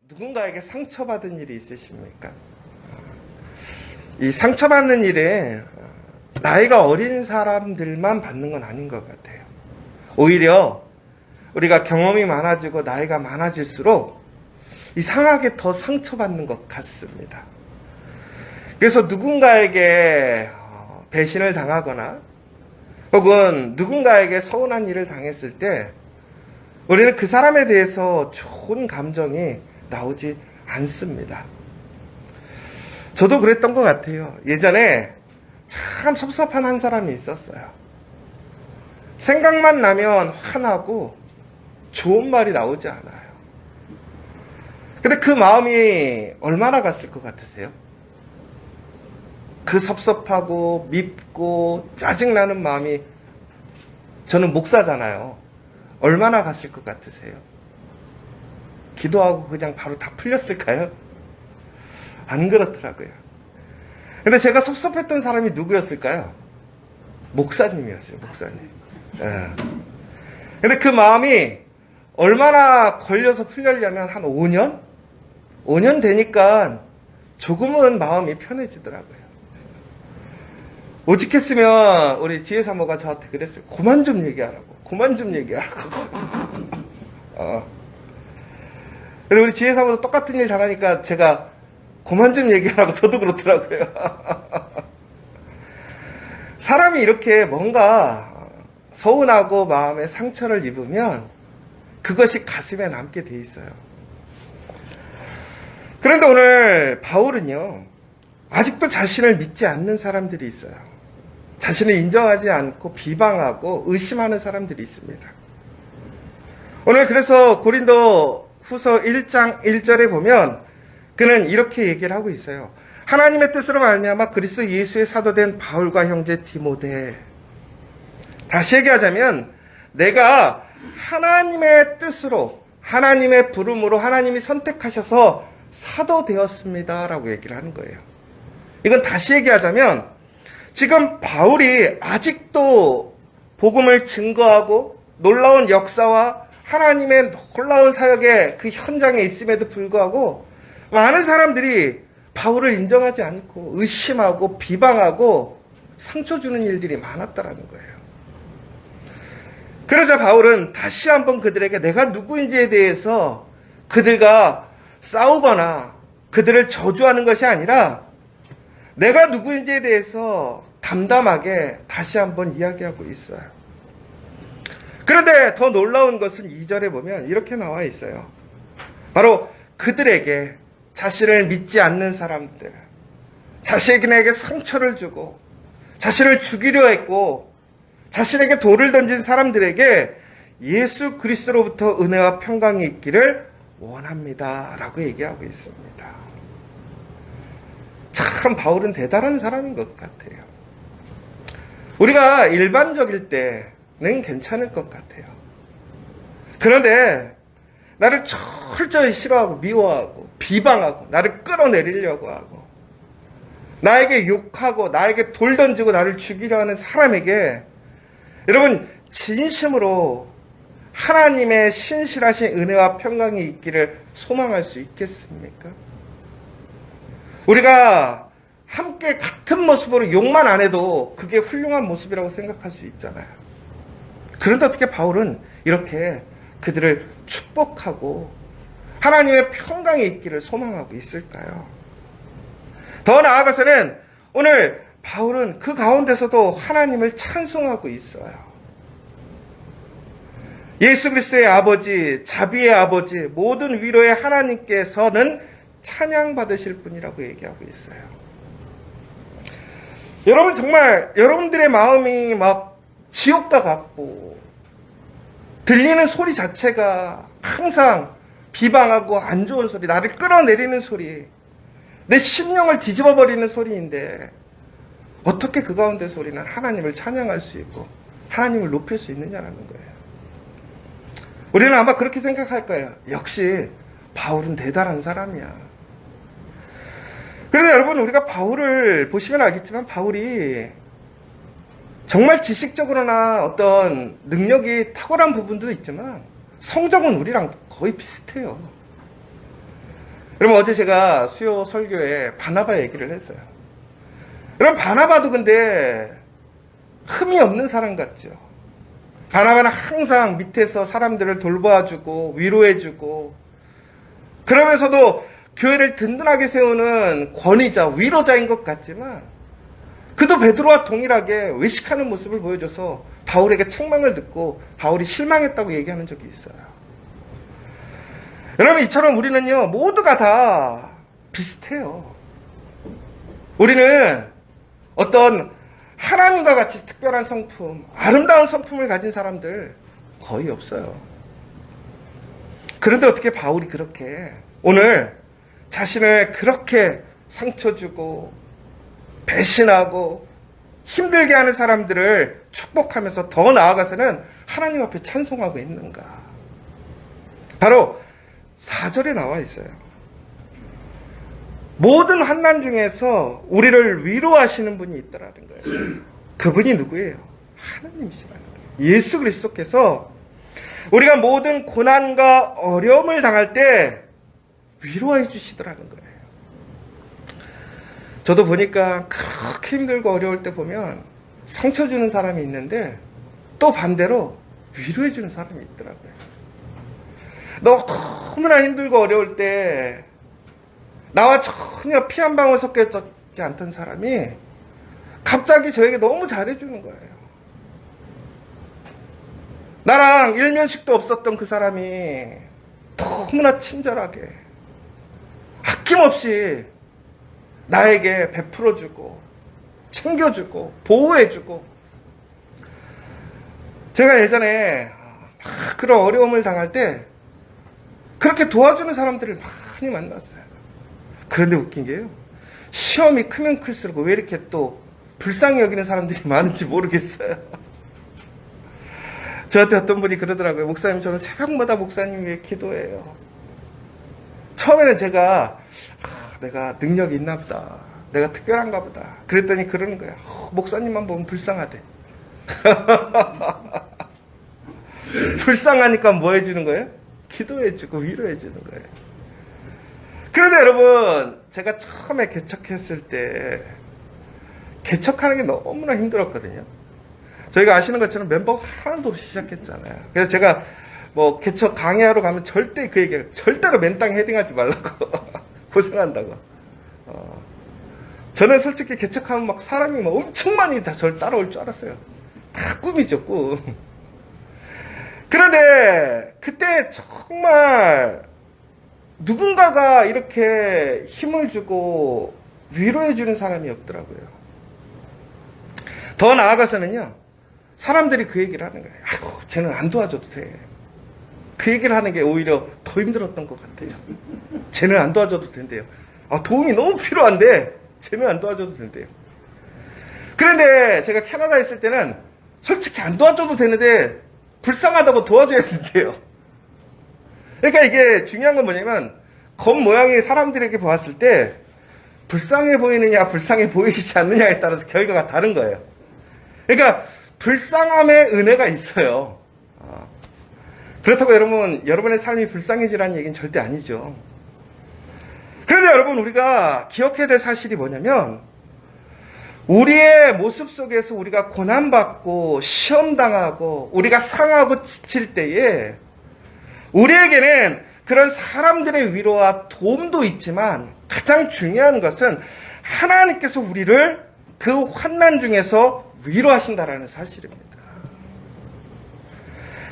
누군가에게 상처받은 일이 있으십니까? 이 상처받는 일에 나이가 어린 사람들만 받는 건 아닌 것 같아요. 오히려 우리가 경험이 많아지고 나이가 많아질수록 이상하게 더 상처받는 것 같습니다. 그래서 누군가에게 배신을 당하거나 혹은 누군가에게 서운한 일을 당했을 때 우리는 그 사람에 대해서 좋은 감정이 나오지 않습니다. 저도 그랬던 것 같아요. 예전에 참 섭섭한 한 사람이 있었어요. 생각만 나면 화나고 좋은 말이 나오지 않아요. 근데 그 마음이 얼마나 갔을 것 같으세요? 그 섭섭하고 밉고 짜증나는 마음이, 저는 목사잖아요. 얼마나 갔을 것 같으세요? 기도하고 그냥 바로 다 풀렸을까요? 안 그렇더라고요. 근데 제가 섭섭했던 사람이 누구였을까요? 목사님이었어요, 목사님. 예. 근데 그 마음이 얼마나 걸려서 풀려려면 한 5년? 5년 되니까 조금은 마음이 편해지더라고요. 오직했으면 우리 지혜사모가 저한테 그랬어요. 그만 좀 얘기하라고. 그만 좀 얘기하라고. 근데 우리 지혜사모도 똑같은 일 당하니까 제가 그만 좀 얘기하라고 저도 그렇더라고요. 사람이 이렇게 뭔가 서운하고 마음에 상처를 입으면 그것이 가슴에 남게 돼 있어요. 그런데 오늘 바울은요, 아직도 자신을 믿지 않는 사람들이 있어요. 자신을 인정하지 않고 비방하고 의심하는 사람들이 있습니다. 오늘 그래서 고린도 후서 1장 1절에 보면 그는 이렇게 얘기를 하고 있어요. 하나님의 뜻으로 말미암아 그리스도 예수의 사도된 바울과 형제 디모데. 다시 얘기하자면 내가 하나님의 뜻으로, 하나님의 부름으로 하나님이 선택하셔서 사도 되었습니다 라고 얘기를 하는 거예요. 이건 다시 얘기하자면 지금 바울이 아직도 복음을 증거하고 놀라운 역사와 하나님의 놀라운 사역의 그 현장에 있음에도 불구하고 많은 사람들이 바울을 인정하지 않고 의심하고 비방하고 상처 주는 일들이 많았다라는 거예요. 그러자 바울은 다시 한번 그들에게 내가 누구인지에 대해서 그들과 싸우거나 그들을 저주하는 것이 아니라 내가 누구인지에 대해서 담담하게 다시 한번 이야기하고 있어요. 그런데 더 놀라운 것은 2절에 보면 이렇게 나와 있어요. 바로 그들에게, 자신을 믿지 않는 사람들, 자신에게 상처를 주고 자신을 죽이려 했고 자신에게 돌을 던진 사람들에게 예수 그리스도로부터 은혜와 평강이 있기를 원합니다 라고 얘기하고 있습니다. 참 바울은 대단한 사람인 것 같아요. 우리가 일반적일 때는 괜찮을 것 같아요. 그런데 나를 철저히 싫어하고 미워하고 비방하고 나를 끌어내리려고 하고 나에게 욕하고 나에게 돌 던지고 나를 죽이려 하는 사람에게 여러분 진심으로 하나님의 신실하신 은혜와 평강이 있기를 소망할 수 있겠습니까? 우리가 함께 같은 모습으로 욕만 안 해도 그게 훌륭한 모습이라고 생각할 수 있잖아요. 그런데 어떻게 바울은 이렇게 그들을 축복하고 하나님의 평강이 있기를 소망하고 있을까요? 더 나아가서는 오늘 바울은 그 가운데서도 하나님을 찬송하고 있어요. 예수 그리스도의 아버지, 자비의 아버지, 모든 위로의 하나님께서는 찬양받으실 분이라고 얘기하고 있어요. 여러분 정말 여러분들의 마음이 막 지옥과 같고 들리는 소리 자체가 항상 비방하고 안 좋은 소리, 나를 끌어내리는 소리, 내 심령을 뒤집어버리는 소리인데 어떻게 그 가운데 소리는 하나님을 찬양할 수 있고 하나님을 높일 수 있느냐는 거예요. 우리는 아마 그렇게 생각할 거예요. 역시 바울은 대단한 사람이야. 그런데 여러분 우리가 바울을 보시면 알겠지만 바울이 정말 지식적으로나 어떤 능력이 탁월한 부분도 있지만 성적은 우리랑 거의 비슷해요. 여러분, 어제 제가 수요 설교에 바나바 얘기를 했어요. 여러분, 바나바도 근데 흠이 없는 사람 같죠. 바나바는 항상 밑에서 사람들을 돌봐주고 위로해주고, 그러면서도 교회를 든든하게 세우는 권위자, 위로자인 것 같지만, 그도 베드로와 동일하게 외식하는 모습을 보여줘서 바울에게 책망을 듣고 바울이 실망했다고 얘기하는 적이 있어요. 여러분, 이처럼 우리는요, 모두가 다 비슷해요. 우리는 어떤 하나님과 같이 특별한 성품, 아름다운 성품을 가진 사람들 거의 없어요. 그런데 어떻게 바울이 그렇게 오늘 자신을 그렇게 상처 주고 배신하고 힘들게 하는 사람들을 축복하면서 더 나아가서는 하나님 앞에 찬송하고 있는가? 바로 4절에 나와 있어요. 모든 환난 중에서 우리를 위로하시는 분이 있더라는 거예요. 그분이 누구예요? 하나님이시라는 거예요. 예수 그리스도께서 우리가 모든 고난과 어려움을 당할 때 위로해 주시더라는 거예요. 저도 보니까 그렇게 힘들고 어려울 때 보면 상처 주는 사람이 있는데 또 반대로 위로해 주는 사람이 있더라고요. 너무나 힘들고 어려울 때 나와 전혀 피 한 방울 섞여지 않던 사람이 갑자기 저에게 너무 잘해주는 거예요. 나랑 일면식도 없었던 그 사람이 너무나 친절하게 아낌없이 나에게 베풀어주고 챙겨주고 보호해주고, 제가 예전에 막 그런 어려움을 당할 때 그렇게 도와주는 사람들을 많이 만났어요. 그런데 웃긴 게요, 시험이 크면 클수록 왜 이렇게 또 불쌍히 여기는 사람들이 많은지 모르겠어요. 저한테 어떤 분이 그러더라고요. 목사님, 저는 새벽마다 목사님 위해 기도해요. 처음에는 제가 내가 능력이 있나 보다, 내가 특별한가 보다 그랬더니 그러는 거야. 목사님만 보면 불쌍하대. 불쌍하니까 뭐 해주는 거예요? 기도해주고 위로해주는 거예요. 그런데 여러분, 제가 처음에 개척했을 때 개척하는 게 너무나 힘들었거든요. 저희가 아시는 것처럼 멤버가 하나도 없이 시작했잖아요. 그래서 제가 뭐 개척 강의하러 가면 절대 그 얘기해요. 절대로 맨땅 헤딩하지 말라고. 고생한다고. 저는 솔직히 개척하면 막 사람이 막 엄청 많이 다 저를 따라올 줄 알았어요. 다 꿈이죠, 꿈. 그런데 그때 정말 누군가가 이렇게 힘을 주고 위로해주는 사람이 없더라고요. 더 나아가서는요, 사람들이 그 얘기를 하는 거예요. 아이고, 쟤는 안 도와줘도 돼. 그 얘기를 하는 게 오히려 더 힘들었던 것 같아요. 쟤는 안 도와줘도 된대요. 도움이 너무 필요한데 쟤는 안 도와줘도 된대요. 그런데 제가 캐나다에 있을 때는 솔직히 안 도와줘도 되는데 불쌍하다고 도와줘야 된대요. 그러니까 이게 중요한 건 뭐냐면, 겉모양이 사람들에게 보았을 때 불쌍해 보이느냐 불쌍해 보이지 않느냐에 따라서 결과가 다른 거예요. 그러니까 불쌍함의 은혜가 있어요. 그렇다고 여러분의 삶이 불쌍해지라는 얘기는 절대 아니죠. 그런데 여러분, 우리가 기억해야 될 사실이 뭐냐면, 우리의 모습 속에서 우리가 고난받고 시험당하고 우리가 상하고 지칠 때에 우리에게는 그런 사람들의 위로와 도움도 있지만 가장 중요한 것은 하나님께서 우리를 그 환난 중에서 위로하신다라는 사실입니다.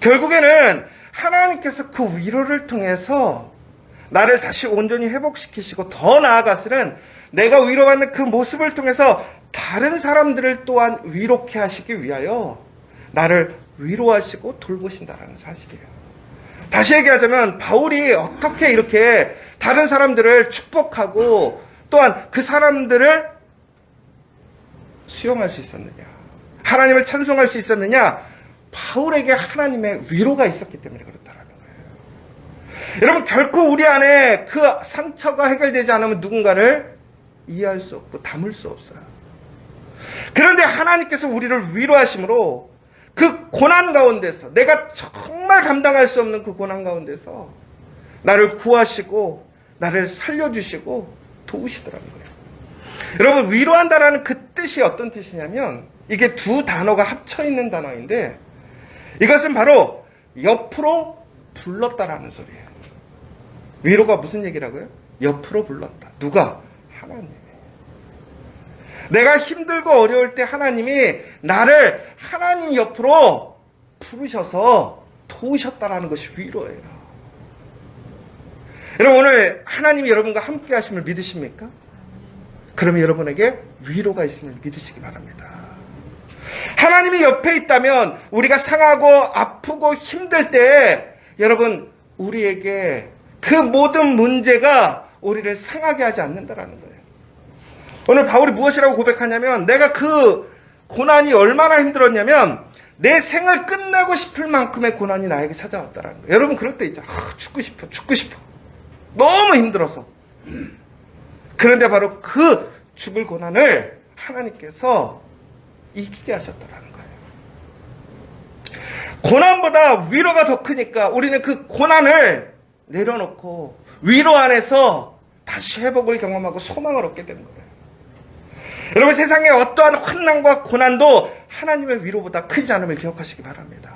결국에는 하나님께서 그 위로를 통해서 나를 다시 온전히 회복시키시고, 더 나아가서는 내가 위로받는 그 모습을 통해서 다른 사람들을 또한 위롭게 하시기 위하여 나를 위로하시고 돌보신다라는 사실이에요. 다시 얘기하자면, 바울이 어떻게 이렇게 다른 사람들을 축복하고 또한 그 사람들을 수용할 수 있었느냐, 하나님을 찬송할 수 있었느냐? 바울에게 하나님의 위로가 있었기 때문에 그렇다라는 거예요. 여러분, 결코 우리 안에 그 상처가 해결되지 않으면 누군가를 이해할 수 없고 담을 수 없어요. 그런데 하나님께서 우리를 위로하심으로 그 고난 가운데서, 내가 정말 감당할 수 없는 그 고난 가운데서 나를 구하시고 나를 살려주시고 도우시더라는 거예요. 여러분, 위로한다라는 그 뜻이 어떤 뜻이냐면 이게 두 단어가 합쳐있는 단어인데 이것은 바로 옆으로 불렀다라는 소리예요. 위로가 무슨 얘기라고요? 옆으로 불렀다. 누가? 하나님이. 내가 힘들고 어려울 때 하나님이 나를 하나님 옆으로 부르셔서 도우셨다라는 것이 위로예요. 여러분, 오늘 하나님이 여러분과 함께 하심을 믿으십니까? 그러면 여러분에게 위로가 있음을 믿으시기 바랍니다. 하나님이 옆에 있다면 우리가 상하고 아프고 힘들 때 여러분, 우리에게 그 모든 문제가 우리를 상하게 하지 않는다라는 거예요. 오늘 바울이 무엇이라고 고백하냐면 내가 그 고난이 얼마나 힘들었냐면 내 생을 끝내고 싶을 만큼의 고난이 나에게 찾아왔다라는 거예요. 여러분, 그럴 때 있죠. 죽고 싶어. 너무 힘들어서. 그런데 바로 그 죽을 고난을 하나님께서 이기게 하셨다라는 거예요. 고난보다 위로가 더 크니까 우리는 그 고난을 내려놓고 위로 안에서 다시 회복을 경험하고 소망을 얻게 되는 거예요. 여러분, 세상에 어떠한 환난과 고난도 하나님의 위로보다 크지 않음을 기억하시기 바랍니다.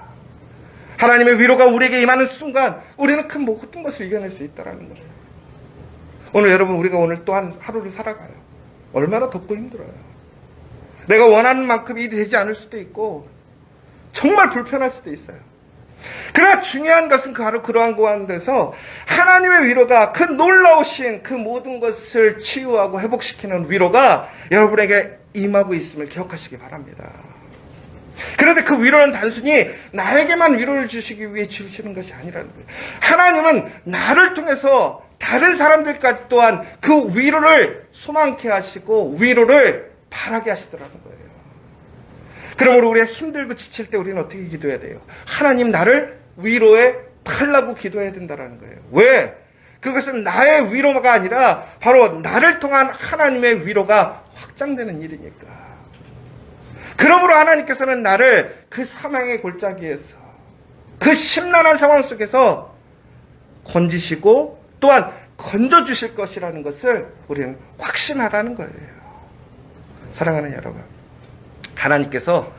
하나님의 위로가 우리에게 임하는 순간 우리는 큰 모든 것을 이겨낼 수 있다는 거예요. 오늘 여러분, 우리가 오늘 또한 하루를 살아가요. 얼마나 덥고 힘들어요. 내가 원하는 만큼 일이 되지 않을 수도 있고 정말 불편할 수도 있어요. 그러나 중요한 것은 바로 그러한 가운데서 하나님의 위로가, 그 놀라우신 그 모든 것을 치유하고 회복시키는 위로가 여러분에게 임하고 있음을 기억하시기 바랍니다. 그런데 그 위로는 단순히 나에게만 위로를 주시기 위해 주시는 것이 아니라는 거예요. 하나님은 나를 통해서 다른 사람들까지 또한 그 위로를 소망케 하시고 위로를 바라게 하시더라는 거예요. 그러므로 우리가 힘들고 지칠 때 우리는 어떻게 기도해야 돼요? 하나님, 나를 위로해 달라고 기도해야 된다는 거예요. 왜? 그것은 나의 위로가 아니라 바로 나를 통한 하나님의 위로가 확장되는 일이니까. 그러므로 하나님께서는 나를 그 사망의 골짜기에서, 그 심란한 상황 속에서 건지시고 또한 건져주실 것이라는 것을 우리는 확신하라는 거예요. 사랑하는 여러분, 하나님께서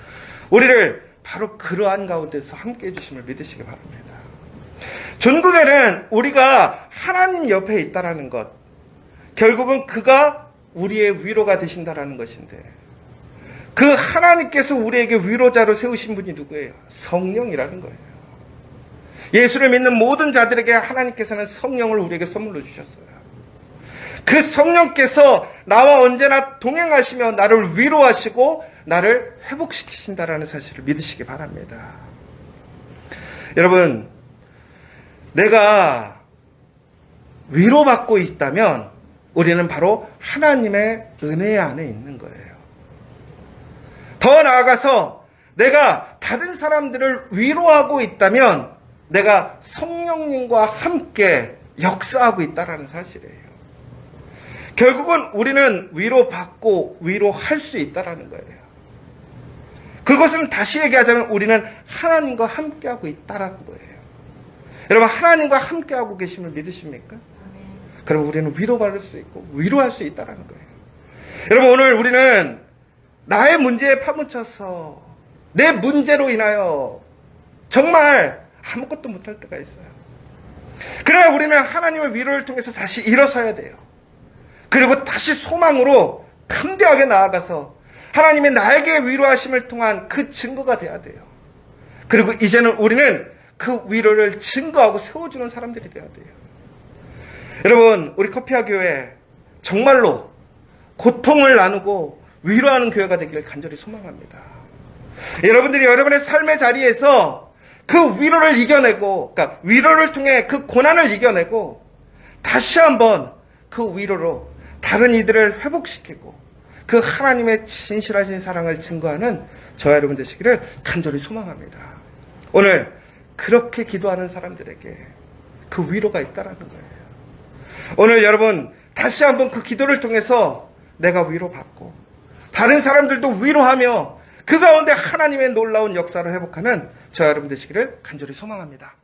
우리를 바로 그러한 가운데서 함께 해주심을 믿으시기 바랍니다. 전국에는 우리가 하나님 옆에 있다라는 것, 결국은 그가 우리의 위로가 되신다라는 것인데, 그 하나님께서 우리에게 위로자로 세우신 분이 누구예요? 성령이라는 거예요. 예수를 믿는 모든 자들에게 하나님께서는 성령을 우리에게 선물로 주셨어요. 그 성령께서 나와 언제나 동행하시며 나를 위로하시고 나를 회복시키신다라는 사실을 믿으시기 바랍니다. 여러분, 내가 위로받고 있다면 우리는 바로 하나님의 은혜 안에 있는 거예요. 더 나아가서 내가 다른 사람들을 위로하고 있다면 내가 성령님과 함께 역사하고 있다는 사실이에요. 결국은 우리는 위로받고 위로할 수 있다는 거예요. 그것은 다시 얘기하자면 우리는 하나님과 함께하고 있다는 거예요. 여러분, 하나님과 함께하고 계심을 믿으십니까? 그럼 우리는 위로받을 수 있고 위로할 수 있다는 거예요. 여러분, 오늘 우리는 나의 문제에 파묻혀서 내 문제로 인하여 정말 아무것도 못할 때가 있어요. 그러나 우리는 하나님의 위로를 통해서 다시 일어서야 돼요. 그리고 다시 소망으로 담대하게 나아가서 하나님이 나에게 위로하심을 통한 그 증거가 돼야 돼요. 그리고 이제는 우리는 그 위로를 증거하고 세워주는 사람들이 돼야 돼요. 여러분, 우리 커피아 교회 정말로 고통을 나누고 위로하는 교회가 되기를 간절히 소망합니다. 여러분들이 여러분의 삶의 자리에서 그 위로를 이겨내고, 그러니까 위로를 통해 그 고난을 이겨내고 다시 한번 그 위로로 다른 이들을 회복시키고 그 하나님의 진실하신 사랑을 증거하는 저와 여러분 되시기를 간절히 소망합니다. 오늘 그렇게 기도하는 사람들에게 그 위로가 있다라는 거예요. 오늘 여러분 다시 한번 그 기도를 통해서 내가 위로받고 다른 사람들도 위로하며 그 가운데 하나님의 놀라운 역사를 회복하는 저와 여러분 되시기를 간절히 소망합니다.